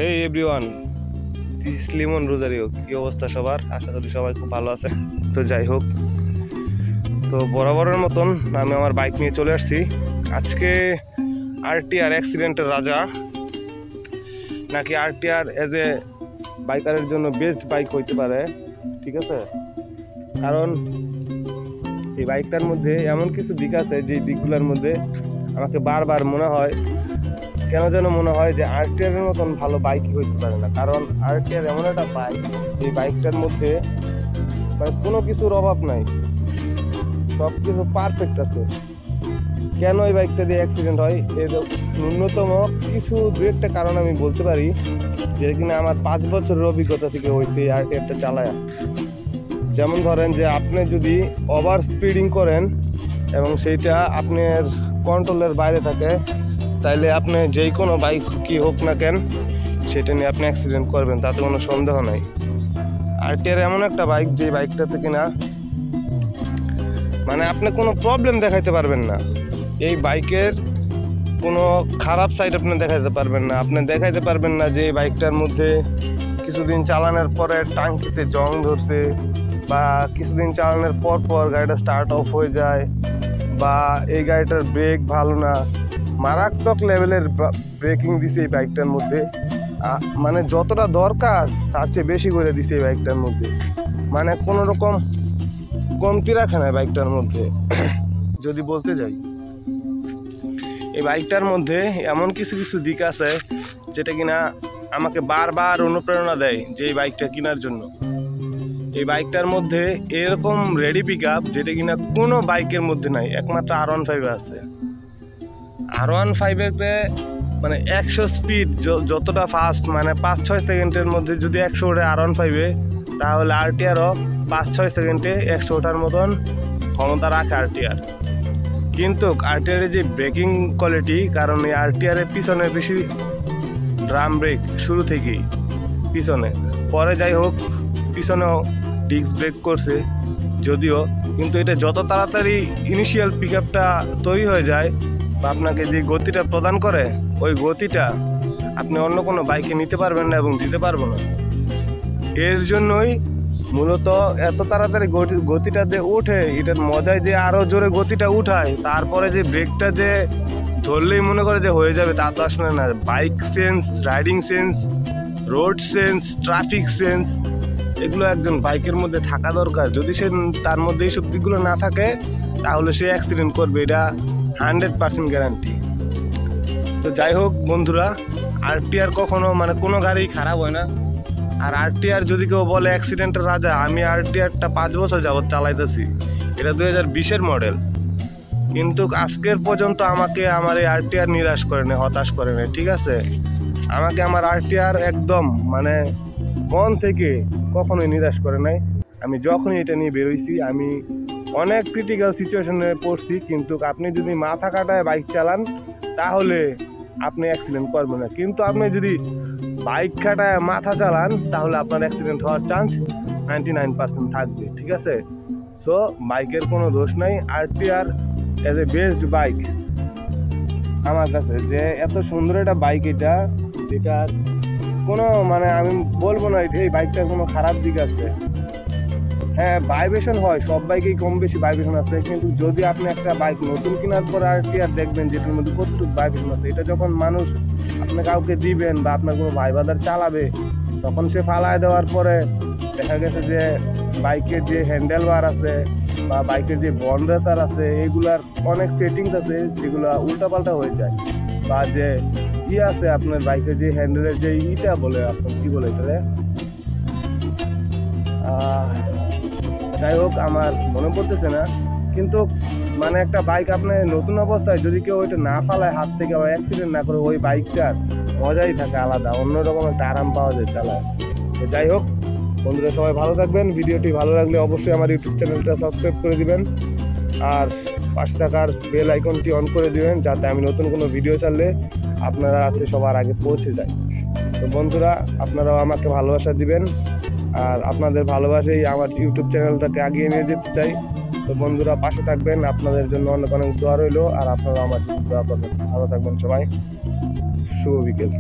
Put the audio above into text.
Hey everyone, this is Limon Rozario. কি অবস্থা সবার? আশা করি সবাই খুব ভালো আছে। তো যাই হোক, তো বরাবরের মতন আমি আমার বাইক নিয়ে চলে আসছি। আজকে আরটিআর অ্যাক্সিডেন্টের রাজা, নাকি আরটিআর এজ এ বাইকারের জন্য বেস্ট বাইক হইতে পারে, ঠিক আছে? কারণ এই বাইকটার মধ্যে এমন কিছু দিক আছে যে দিকগুলোর মধ্যে আমাকে বারবার মনে হয়, কেন যেন মনে হয় যে আরটিআর এর মতন ভালো বাইকই হইতে পারে না। কারণ আরটিআর এমন একটা বাইক, যে বাইকটার মধ্যে মানে কোনো কিছুর অভাব নাই, সব কিছু পারফেক্ট আছে। কেন এই বাইকটা দিয়ে অ্যাক্সিডেন্ট হয়, এর ন্যূনতম কিছু দু একটা কারণ আমি বলতে পারি, যে কিনা আমার 5 বছরের অভিজ্ঞতা থেকে হয়েছে এই আরটিআরটা চালায়া। যেমন ধরেন যে আপনি যদি ওভার স্পিডিং করেন এবং সেইটা আপনার কন্ট্রোলের বাইরে থাকে, তাইলে আপনি যেই কোনো বাইক কি হোক না কেন সেটা নিয়ে আপনি অ্যাক্সিডেন্ট করবেন, তাতে কোনো সন্দেহ নাই। আরটিআর এমন একটা বাইক, যে বাইকটাতে কিনা মানে আপনি কোনো প্রবলেম দেখাইতে পারবেন না। এই বাইকের কোনো খারাপ সাইড আপনি দেখাইতে পারবেন না। আপনি দেখাইতে পারবেন না যে এই বাইকটার মধ্যে কিছুদিন চালানোর পরে টাঙ্কিতে জং ধরছে, বা কিছুদিন চালানোর পর গাড়িটা স্টার্ট অফ হয়ে যায়, বা এই গাড়িটার ব্রেক ভালো না। মারাত্মক লেভেলের ব্রেকিং দিছে এই বাইকটার মধ্যে, মানে যতটা দরকার তার চেয়ে বেশি করে দিছে এই বাইকটার মধ্যে। মানে কোনো রকম কমতি রাখে না বাইকটার মধ্যে। যদি বলতে যাই, এই বাইকটার মধ্যে এমন কিছু কিছু দিক আছে যেটা কিনা আমাকে বারবার অনুপ্রেরণা দেয় যে এই বাইকটা কেনার জন্য। এই বাইকটার মধ্যে এরকম রেডি পিক আপ যেটা কিনা কোনো বাইকের মধ্যে নাই, একমাত্র R15 আছে। R15 মানে 100 স্পিড যতটা ফাস্ট, মানে 5-6 সেকেন্ডের মধ্যে যদি 100 ওঠে R15, তাহলে আরটিআরও 5-6 সেকেন্ডে 100 ওঠার মতন ক্ষমতা রাখে আরটিআর। কিন্তু আরটিআরের যে ব্রেকিং কোয়ালিটি, কারণ এই আরটিআরের পিছনে বেশি ড্রাম ব্রেক শুরু থেকেই পিছনে, পরে যাই হোক পিছনেও ডিস্ক ব্রেক করছে যদিও, কিন্তু এটা যত তাড়াতাড়ি ইনিশিয়াল পিক আপটা তৈরি হয়ে যায় বা আপনাকে যে গতিটা প্রদান করে, ওই গতিটা আপনি অন্য কোনো বাইকে নিতে পারবেন না এবং দিতে পারবো না। এর জন্যই মূলত এত তাড়াতাড়ি গতিটা যে ওঠে, এটার মজায় যে আরও জোরে গতিটা উঠায়, তারপরে যে ব্রেকটা যে ধরলেই মনে করে যে হয়ে যাবে, তা তো আসলে না। Bike sense, riding sense, road sense, traffic sense, এগুলো একজন বাইকের মধ্যে থাকা দরকার। যদি সে তার মধ্যে এইসব দিকগুলো না থাকে, তাহলে সে অ্যাক্সিডেন্ট করবে, এটা 100% গ্যারান্টি। তো যাই হোক বন্ধুরা, আরটিআর কখনো মানে কোনো গাড়ি খারাপ হয় না। আর আরটিআর যদি কেউ বলে অ্যাক্সিডেন্টের রাজা, আমি আরটিআরটা 5 বছর যাবত চালাইতেছি, এটা 2020-এর মডেল, কিন্তু আজকের পর্যন্ত আমাকে আমার এই আরটিআর নিরাশ করে নেই, হতাশ করে নেই, ঠিক আছে? আমাকে আমার আরটিআর একদম মানে মন থেকে কখনোই নিরাশ করে নাই। আমি যখনই এটা নিয়ে বেরোইছি, আমি অনেক ক্রিটিক্যাল সিচুয়েশনে পড়ছি, কিন্তু আপনি যদি মাথা কাটায় বাইক চালান তাহলে আপনি অ্যাক্সিডেন্ট করবেন না। কিন্তু আপনি যদি বাইক কাটায় মাথা চালান, তাহলে আপনার অ্যাক্সিডেন্ট হওয়ার চান্স 99% থাকবে, ঠিক আছে? সো বাইকের কোনো দোষ নাই। RTR as a best bike আমার কাছে, যে এত সুন্দর একটা বাইক, এটা যেটার কোনো মানে আমি বলবো না এই বাইকটার কোনো খারাপ দিক আছে। হ্যাঁ, ভাইব্রেশন হয়, সব বাইকেই কম বেশি ভাইব্রেশন আছে, কিন্তু যদি আপনি একটা বাইক নতুন কেনার পর আরটিআর দেখবেন যেটার মধ্যে কতটুকু ভাইব্রেশন আছে, এটা যখন মানুষ আপনি কাউকে দিবেন বা আপনার কোনো ভাই বাদার চালাবে, তখন সে ফালায় দেওয়ার পরে দেখা গেছে যে বাইকের যে হ্যান্ডেল বার আছে বা বাইকের যে বন রেসার আছে, এগুলার অনেক সেটিংস আছে যেগুলো উল্টাপাল্টা হয়ে যায়। বা যে আছে আপনার বাইকের যে হ্যান্ডেলের যে ইটা বলে, আপনার কি বলে এটা, যাই হোক আমার মনে পড়তেছে না, কিন্তু মানে একটা বাইক আপনি নতুন অবস্থায় যদি কেউ ওইটা না ফালায় হাত থেকে বা অ্যাক্সিডেন্ট না করে, ওই বাইকটার মজাই থাকে আলাদা, অন্যরকম একটা আরাম পাওয়া যায় চালায়। তো যাই হোক বন্ধুরা, সবাই ভালো থাকবেন। ভিডিওটি ভালো লাগলে অবশ্যই আমার ইউটিউব চ্যানেলটা সাবস্ক্রাইব করে দিবেন, আর পাশে থাকার বেল আইকনটি অন করে দিবেন, যাতে আমি নতুন কোনো ভিডিও ছাড়লে আপনারা আছে সবার আগে পৌঁছে যায়। তো বন্ধুরা, আপনারাও আমাকে ভালোবাসা দিবেন, আর আপনাদের ভালোবাসাই আমার ইউটিউব চ্যানেলটাকে এগিয়ে নিয়ে যেতে চাই। তো বন্ধুরা পাশে থাকবেন, আপনাদের জন্য অনেক অনেক দোয়া রইল, আর আপনারা আমার জন্য দোয়া করবেন। ভালো থাকবেন সবাই, শুভ বিকেল।